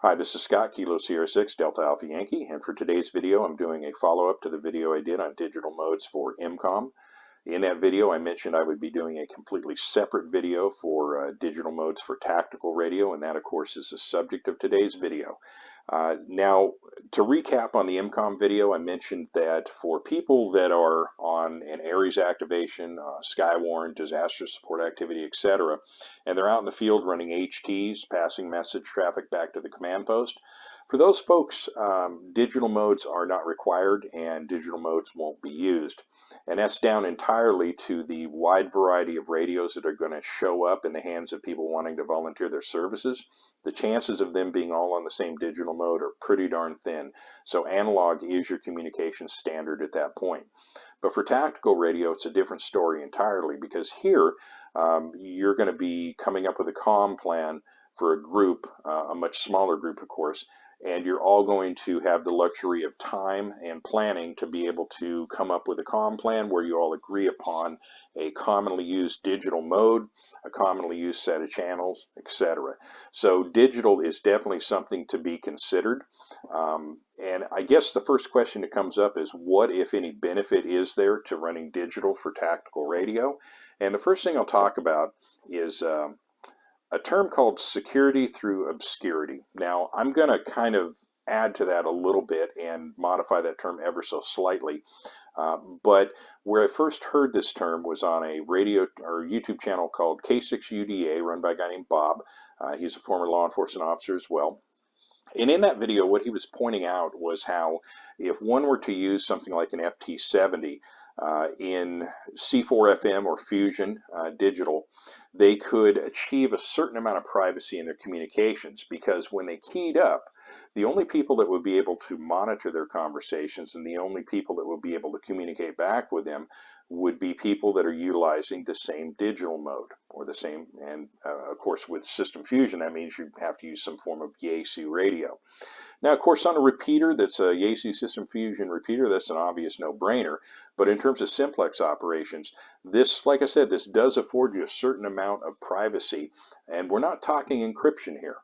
Hi, this is Scott, Kilo Sierra 6, Delta Alpha Yankee, and for today's video I'm doing a follow-up to the video I did on digital modes for EmComm. In that video I mentioned I would be doing a completely separate video for digital modes for tactical radio, and that of course is the subject of today's video. Now, to recap on the EmComm video, I mentioned that for people that are on an ARES activation, Skywarn, disaster support activity, etc., and they're out in the field running HTs, passing message traffic back to the command post, for those folks, digital modes are not required and digital modes won't be used. And that's down entirely to the wide variety of radios that are going to show up in the hands of people wanting to volunteer their services. The chances of them being all on the same digital mode are pretty darn thin. So analog is your communication standard at that point. But for tactical radio, it's a different story entirely, because here you're going to be coming up with a comm plan for a group, a much smaller group, of course, and you're all going to have the luxury of time and planning to be able to come up with a comm plan where you all agree upon a commonly used digital mode, a commonly used set of channels, etc. So digital is definitely something to be considered. And I guess the first question that comes up is, what, if any, benefit is there to running digital for tactical radio? And the first thing I'll talk about is a term called security through obscurity. Now, I'm going to kind of add to that a little bit and modify that term ever so slightly. But where I first heard this term was on a radio or YouTube channel called K6UDA, run by a guy named Bob. He's a former law enforcement officer as well. And in that video, what he was pointing out was how if one were to use something like an FT70 in C4FM or Fusion digital, they could achieve a certain amount of privacy in their communications, because when they keyed up, the only people that would be able to monitor their conversations and the only people that would be able to communicate back with them would be people that are utilizing the same digital mode or the same, and of course with System Fusion that means you have to use some form of Yaesu radio. Now, of course, on a repeater that's a Yaesu System Fusion repeater, that's an obvious no-brainer. But in terms of simplex operations, this, like I said, this does afford you a certain amount of privacy. And we're not talking encryption here.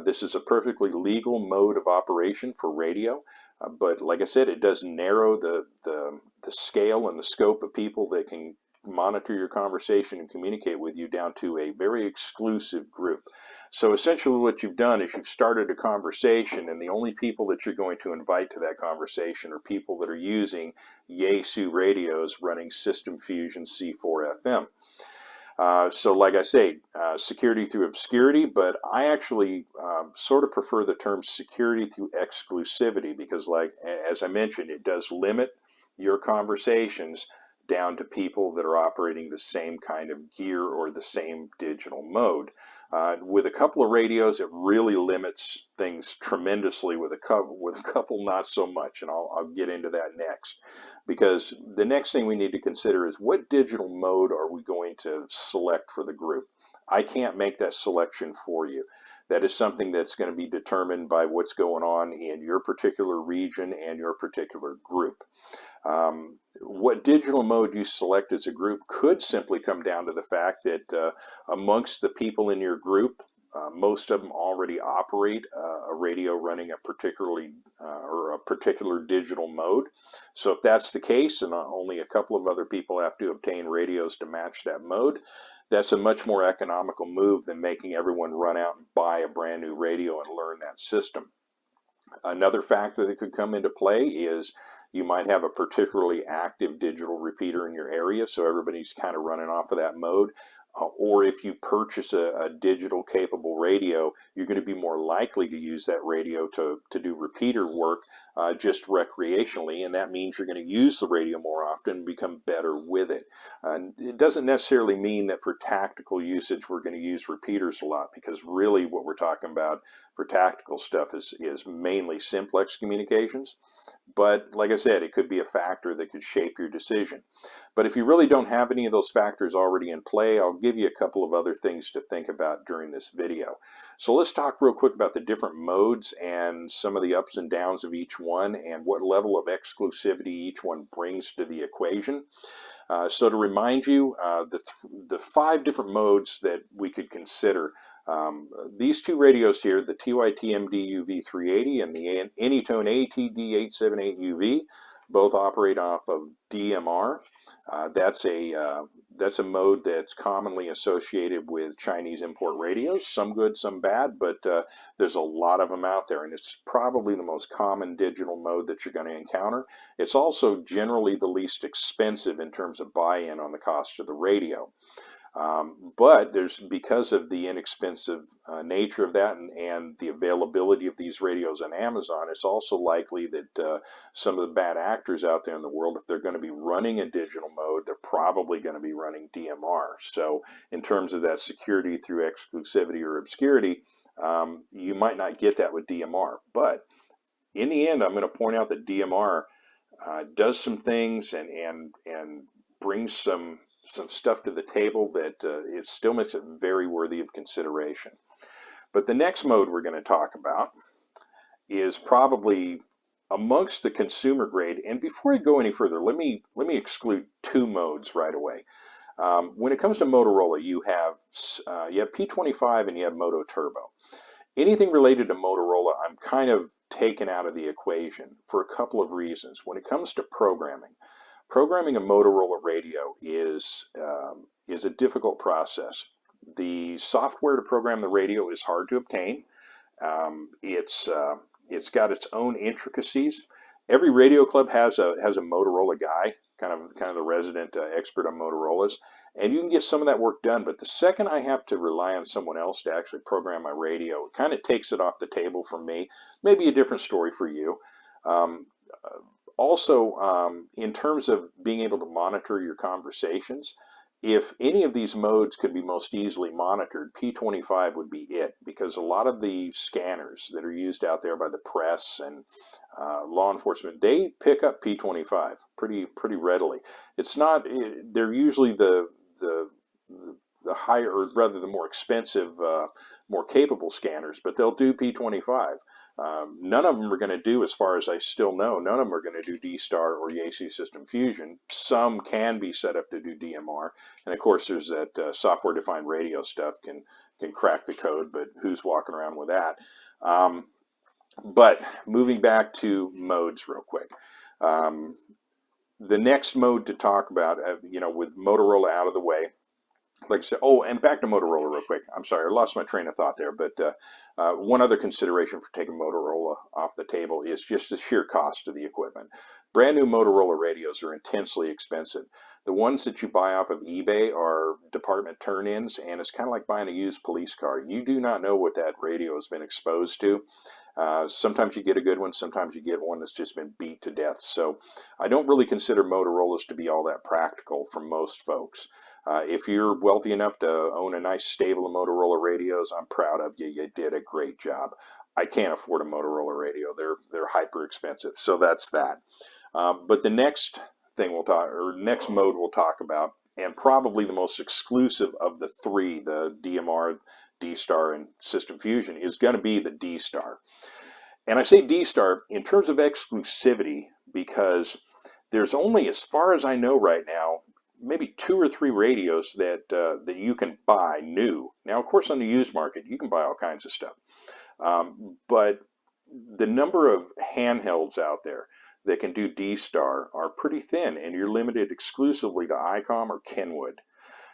This is a perfectly legal mode of operation for radio. But like I said, it does narrow the scale and the scope of people that can monitor your conversation and communicate with you down to a very exclusive group. So essentially what you've done is you've started a conversation, and the only people that you're going to invite to that conversation are people that are using Yaesu radios running System Fusion C4FM. So like I say, security through obscurity, but I actually sort of prefer the term security through exclusivity, because like, as I mentioned, it does limit your conversations down to people that are operating the same kind of gear or the same digital mode. With a couple of radios, it really limits things tremendously. With a couple, not so much, and I'll get into that next. Because the next thing we need to consider is, what digital mode are we going to select for the group? I can't make that selection for you. That is something that's going to be determined by what's going on in your particular region and your particular group. What digital mode you select as a group could simply come down to the fact that amongst the people in your group, most of them already operate a radio running a particular digital mode. So if that's the case, and only a couple of other people have to obtain radios to match that mode, that's a much more economical move than making everyone run out and buy a brand new radio and learn that system. Another factor that could come into play is you might have a particularly active digital repeater in your area, so everybody's kind of running off of that mode. Or if you purchase a digital capable radio, you're going to be more likely to use that radio to do repeater work just recreationally, and that means you're going to use the radio more often and become better with it. It doesn't necessarily mean that for tactical usage we're going to use repeaters a lot, because really what we're talking about for tactical stuff is mainly simplex communications. But like I said, it could be a factor that could shape your decision. But if you really don't have any of those factors already in play, I'll give you a couple of other things to think about during this video. So let's talk real quick about the different modes and some of the ups and downs of each one, and what level of exclusivity each one brings to the equation. So to remind you, the 5 different modes that we could consider These two radios here, the TYT-MD UV380 and the Anytone ATD878UV, both operate off of DMR. That's a mode that's commonly associated with Chinese import radios, some good, some bad, but there's a lot of them out there, and it's probably the most common digital mode that you're going to encounter. It's also generally the least expensive in terms of buy-in on the cost of the radio. But because of the inexpensive nature of that and the availability of these radios on Amazon, it's also likely that some of the bad actors out there in the world, if they're going to be running a digital mode, they're probably going to be running DMR. So in terms of that security through exclusivity or obscurity, you might not get that with DMR. But in the end, I'm going to point out that DMR does some things and brings some stuff to the table that it still makes it very worthy of consideration. But the next mode we're going to talk about is probably amongst the consumer grade. And before I go any further, let me exclude two modes right away. When it comes to Motorola, you have P25 and you have Moto Turbo. Anything related to Motorola, I'm kind of taken out of the equation for a couple of reasons. When it comes to programming a Motorola radio is a difficult process. The software to program the radio is hard to obtain. It's got its own intricacies. Every radio club has a Motorola guy, kind of the resident expert on Motorola's, and you can get some of that work done. But the second I have to rely on someone else to actually program my radio, it kind of takes it off the table for me. Maybe a different story for you. Also, in terms of being able to monitor your conversations, if any of these modes could be most easily monitored, P25 would be it, because a lot of the scanners that are used out there by the press and law enforcement, they pick up P25 pretty readily. It's not, they're usually the higher, or rather the more expensive, more capable scanners, but they'll do P25. None of them are going to do, as far as I still know, none of them are going to do D-Star or Yaesu System Fusion. Some can be set up to do DMR, and of course there's that software-defined radio stuff can crack the code, but who's walking around with that? But moving back to modes real quick. The next mode to talk about, with Motorola out of the way, like I said, oh, and back to Motorola real quick. I'm sorry, I lost my train of thought there, but one other consideration for taking Motorola off the table is just the sheer cost of the equipment. Brand new Motorola radios are intensely expensive. The ones that you buy off of eBay are department turn-ins, and it's kind of like buying a used police car. You do not know what that radio has been exposed to. Sometimes you get a good one, sometimes you get one that's just been beat to death. So I don't really consider Motorola's to be all that practical for most folks. If you're wealthy enough to own a nice stable of Motorola radios, I'm proud of you. You did a great job. I can't afford a Motorola radio. They're hyper expensive. So that's that. But the next thing next mode we'll talk about, and probably the most exclusive of the three, the DMR, D-Star, and System Fusion, is going to be the D-Star. And I say D-Star in terms of exclusivity because there's only, as far as I know right now, maybe 2 or 3 radios that you can buy new. Now, of course, on the used market, you can buy all kinds of stuff. But the number of handhelds out there that can do D-Star are pretty thin, and you're limited exclusively to ICOM or Kenwood.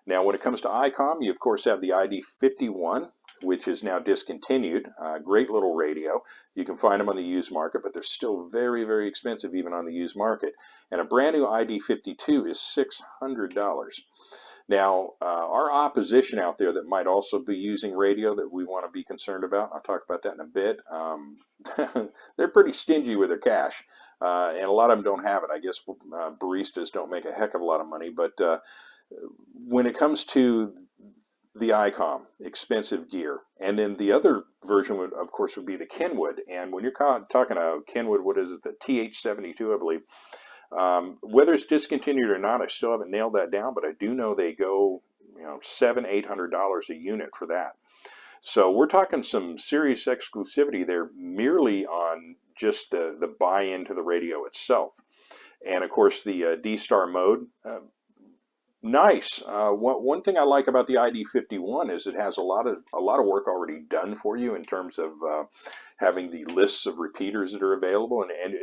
Now, when it comes to ICOM, you of course have the ID51, which is now discontinued. Great little radio. You can find them on the used market, but they're still very, very expensive even on the used market. And a brand new ID52 is $600. Now, our opposition out there that might also be using radio that we want to be concerned about, I'll talk about that in a bit, they're pretty stingy with their cash. And a lot of them don't have it. I guess baristas don't make a heck of a lot of money, but when it comes to the ICOM, expensive gear, and then the other version would, of course, would be the Kenwood. And when you're talking about Kenwood, what is it, the TH72, I believe, whether it's discontinued or not, I still haven't nailed that down, but I do know they go, $700-800 a unit for that. So we're talking some serious exclusivity there, merely on just the buy-in to the radio itself. And of course, the D-Star mode, Nice. One thing I like about the ID51 is it has a lot of work already done for you in terms of having the lists of repeaters that are available, and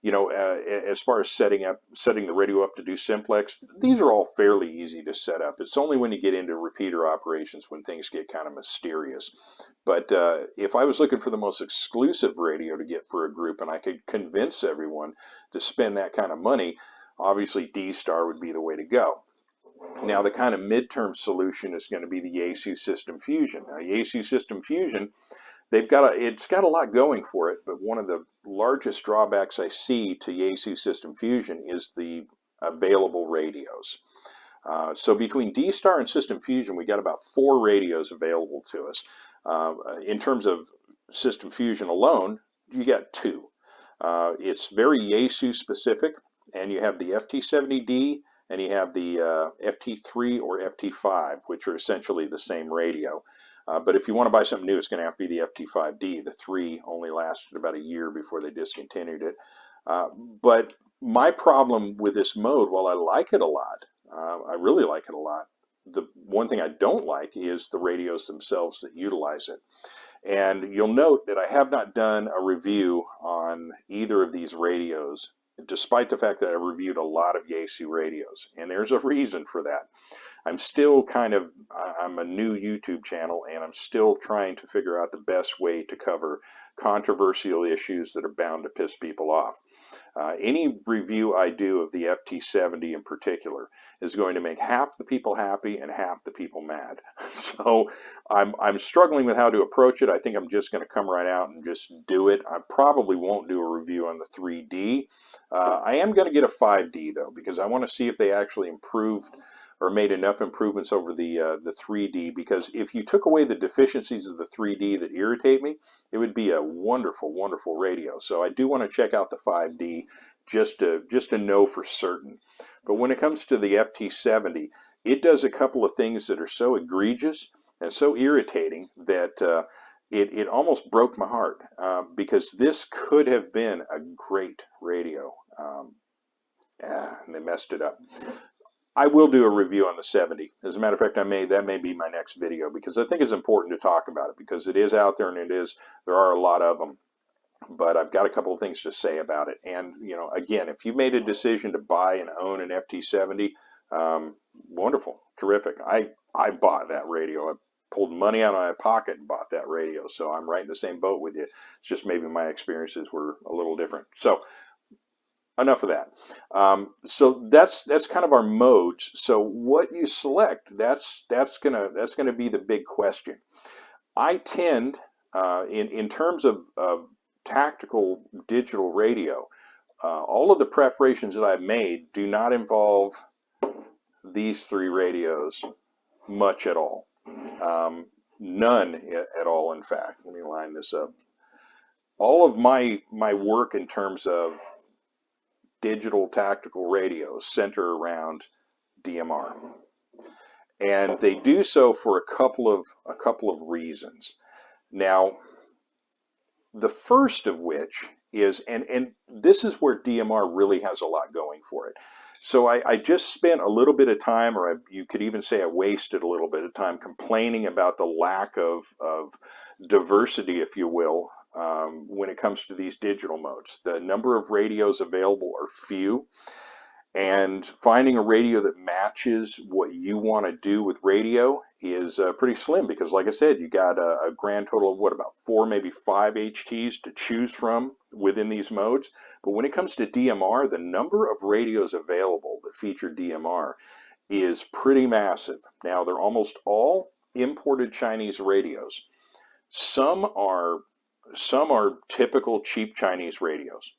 you know, as far as setting the radio up to do simplex, these are all fairly easy to set up. It's only when you get into repeater operations when things get kind of mysterious. But if I was looking for the most exclusive radio to get for a group, and I could convince everyone to spend that kind of money, obviously D-Star would be the way to go. Now, the kind of midterm solution is going to be the Yaesu System Fusion. Now, Yaesu System Fusion, it's got a lot going for it, but one of the largest drawbacks I see to Yaesu System Fusion is the available radios. So between D-Star and System Fusion, we got about 4 radios available to us. In terms of System Fusion alone, you got 2. It's very Yaesu specific, and you have the FT70D and you have the FT3 or FT5, which are essentially the same radio. But if you want to buy something new, it's going to have to be the FT5D. The 3 only lasted about a year before they discontinued it. But my problem with this mode, while I like it a lot, I really like it a lot, the one thing I don't like is the radios themselves that utilize it. And you'll note that I have not done a review on either of these radios, despite the fact that I reviewed a lot of Yaesu radios. And there's a reason for that. I'm a new YouTube channel, and I'm still trying to figure out the best way to cover controversial issues that are bound to piss people off. Any review I do of the FT70 in particular is going to make half the people happy and half the people mad. So I'm struggling with how to approach it. I think I'm just going to come right out and just do it. I probably won't do a review on the 3D. I am going to get a 5D though, because I want to see if they actually improved or made enough improvements over the 3D, because if you took away the deficiencies of the 3D that irritate me, it would be a wonderful, wonderful radio. So I do want to check out the 5D just to know for certain. But when it comes to the FT70, it does a couple of things that are so egregious and so irritating that it almost broke my heart, because this could have been a great radio. And they messed it up. I will do a review on the 70. As a matter of fact, that may be my next video, because I think it's important to talk about it, because it is out there, and there are a lot of them. But I've got a couple of things to say about it. And, you know, again, if you made a decision to buy and own an FT70, wonderful, terrific. I bought that radio. I pulled money out of my pocket and bought that radio. So I'm right in the same boat with you. It's just maybe my experiences were a little different. So enough of that. So that's kind of our modes. So what you select, that's gonna be the big question. I tend, in terms of tactical digital radio, all of the preparations that I've made do not involve these 3 radios much at all. None at all, in fact. Let me line this up. All of my work in terms of digital tactical radios center around DMR, and they do so for a couple of reasons. Now, the first of which is, and this is where DMR really has a lot going for it. So I just spent a little bit of time, or you could even say I wasted a little bit of time complaining about the lack of diversity, if you will, when it comes to these digital modes. The number of radios available are few, and finding a radio that matches what you want to do with radio is pretty slim, because like I said, you got a grand total of about 4, maybe 5 HTs to choose from within these modes. But when it comes to DMR, the number of radios available that feature DMR is pretty massive. Now, they're almost all imported Chinese radios. Some are typical cheap Chinese radios,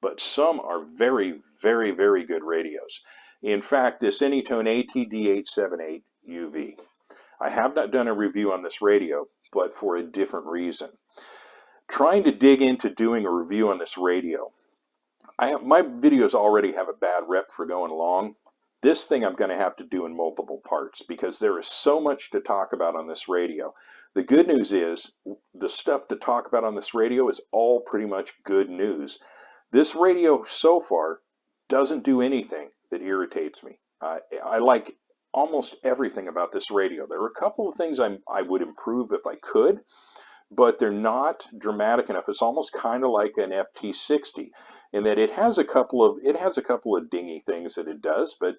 but some are very, very, very good radios. In fact, this Anytone ATD878 UV, I have not done a review on this radio, but for a different reason. Trying to dig into doing a review on this radio, my videos already have a bad rep for going long. This thing I'm going to have to do in multiple parts, because there is so much to talk about on this radio. The good news is the stuff to talk about on this radio is all pretty much good news. This radio so far doesn't do anything that irritates me. I like almost everything about this radio. There are a couple of things I would improve if I could, but they're not dramatic enough. It's almost kind of like an FT60 in that it has a couple of dingy things that it does, but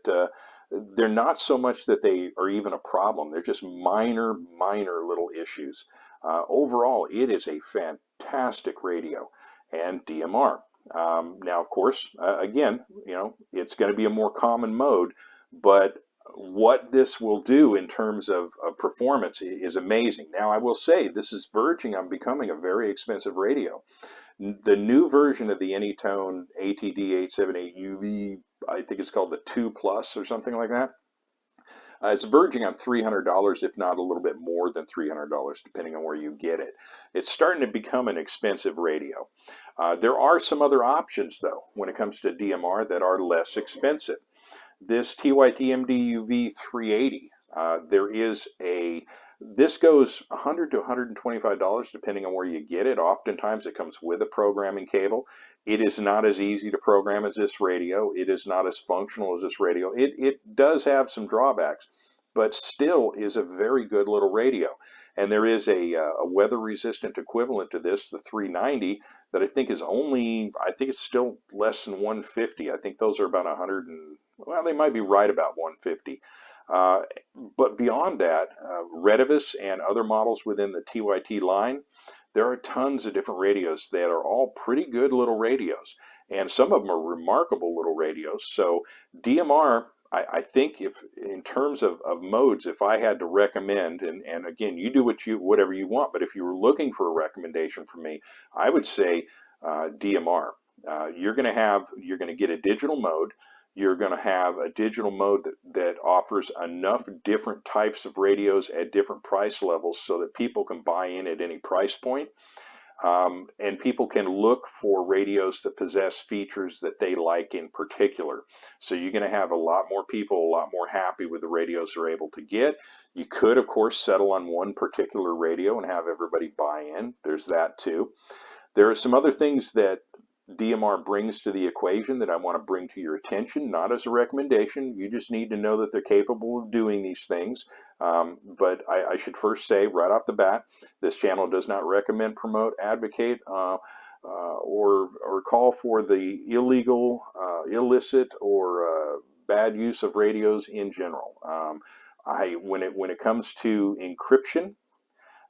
they're not so much that they are even a problem. They're just minor little issues. Overall, it is a fantastic radio and DMR. Now, of course, again, it's going to be a more common mode, but what this will do in terms of performance is amazing. Now, I will say this is verging on becoming a very expensive radio. The new version of the Anytone ATD878UV, I think it's called the 2 Plus or something like that. It's verging on $300, if not a little bit more than $300, depending on where you get it. It's starting to become an expensive radio. There are some other options, though, when it comes to DMR that are less expensive. This TYT MDUV 380, this goes $100 to $125 depending on where you get it. Oftentimes it comes with a programming cable. It is not as easy to program as this radio. It is not as functional as this radio. It does have some drawbacks, but still is a very good little radio. And there is a weather-resistant equivalent to this, the 390, that I think it's still less than 150. I think those are about 100 and, well, they might be right about 150. But beyond that, Retevis and other models within the TYT line, there are tons of different radios that are all pretty good little radios. And some of them are remarkable little radios. So DMR, I think, if in terms of modes, if I had to recommend, and again, you do whatever you want, but if you were looking for a recommendation from me, I would say DMR. You're going to get a digital mode. You're going to have a digital mode that offers enough different types of radios at different price levels so that people can buy in at any price point. And people can look for radios that possess features that they like in particular. So you're going to have a lot more people, a lot more happy with the radios they're able to get. You could, of course, settle on one particular radio and have everybody buy in. There's that too. There are some other things that DMR brings to the equation that I want to bring to your attention, not as a recommendation. You just need to know that they're capable of doing these things. But I should first say right off the bat, this channel does not recommend, promote, advocate, or call for the illegal, illicit, or bad use of radios in general. When it comes to encryption,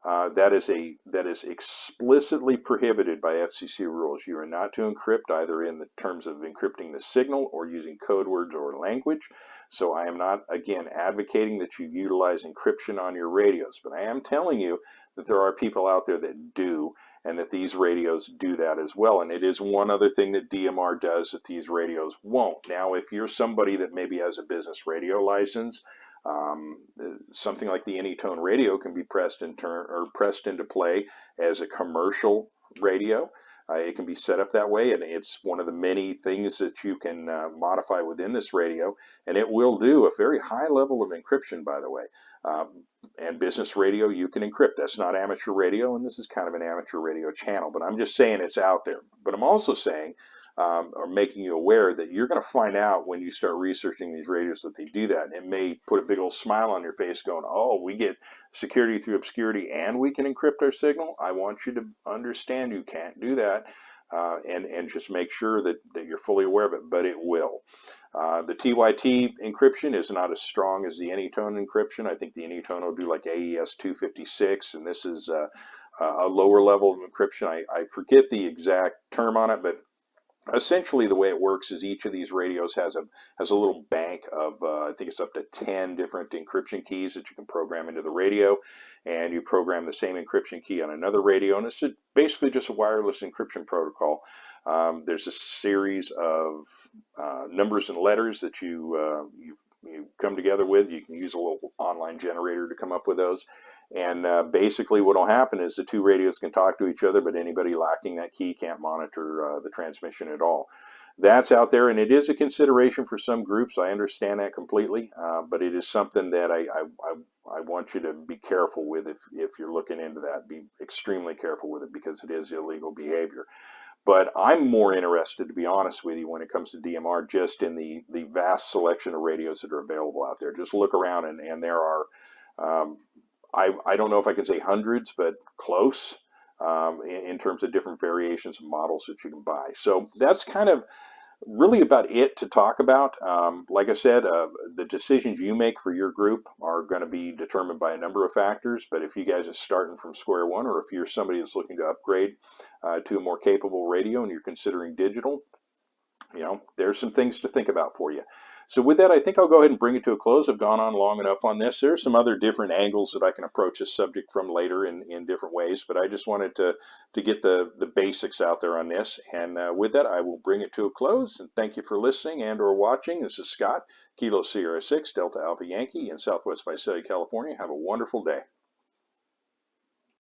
that is explicitly prohibited by FCC rules. You are not to encrypt either in the terms of encrypting the signal or using code words or language. So I am not, again, advocating that you utilize encryption on your radios, but I am telling you that there are people out there that do, and that these radios do that as well. And it is one other thing that DMR does that these radios won't. Now, if you're somebody that maybe has a business radio license, something like the Anytone radio can be pressed into play as a commercial radio. It can be set up that way, and it's one of the many things that you can modify within this radio, and it will do a very high level of encryption, by the way. And business radio, you can encrypt. That's not amateur radio, and this is kind of an amateur radio channel, but I'm just saying it's out there. But I'm also saying, or making you aware that you're going to find out when you start researching these radios that they do that. And it may put a big old smile on your face going, oh, we get security through obscurity and we can encrypt our signal. I want you to understand you can't do that, and just make sure that you're fully aware of it, but it will. The TYT encryption is not as strong as the Anytone encryption. I think the Anytone will do like AES 256, and this is a lower level of encryption. I forget the exact term on it, but essentially the way it works is each of these radios has a little bank of I think it's up to 10 different encryption keys that you can program into the radio, and you program the same encryption key on another radio, and it's basically just a wireless encryption protocol. There's a series of numbers and letters that you come together with. You can use a little online generator to come up with those. And basically what will happen is the two radios can talk to each other, but anybody lacking that key can't monitor the transmission at all. that's out there, and it is a consideration for some groups. I understand that completely, but it is something that I want you to be careful with if you're looking into that. Be extremely careful with it because it is illegal behavior. But I'm more interested, to be honest with you, when it comes to DMR, just in the vast selection of radios that are available out there. Just look around, and there are, I don't know if I can say hundreds, but close in terms of different variations of models that you can buy. So that's kind of really about it to talk about. Like I said, the decisions you make for your group are going to be determined by a number of factors. But if you guys are starting from square one, or if you're somebody that's looking to upgrade to a more capable radio and you're considering digital, there's some things to think about for you. So with that, I think I'll go ahead and bring it to a close. I've gone on long enough on this. There's some other different angles that I can approach this subject from later in different ways, but I just wanted to get the basics out there on this. And with that, I will bring it to a close. And thank you for listening and or watching. This is Scott, Kilo Sierra 6, Delta Alpha Yankee in Southwest Visalia, California. Have a wonderful day.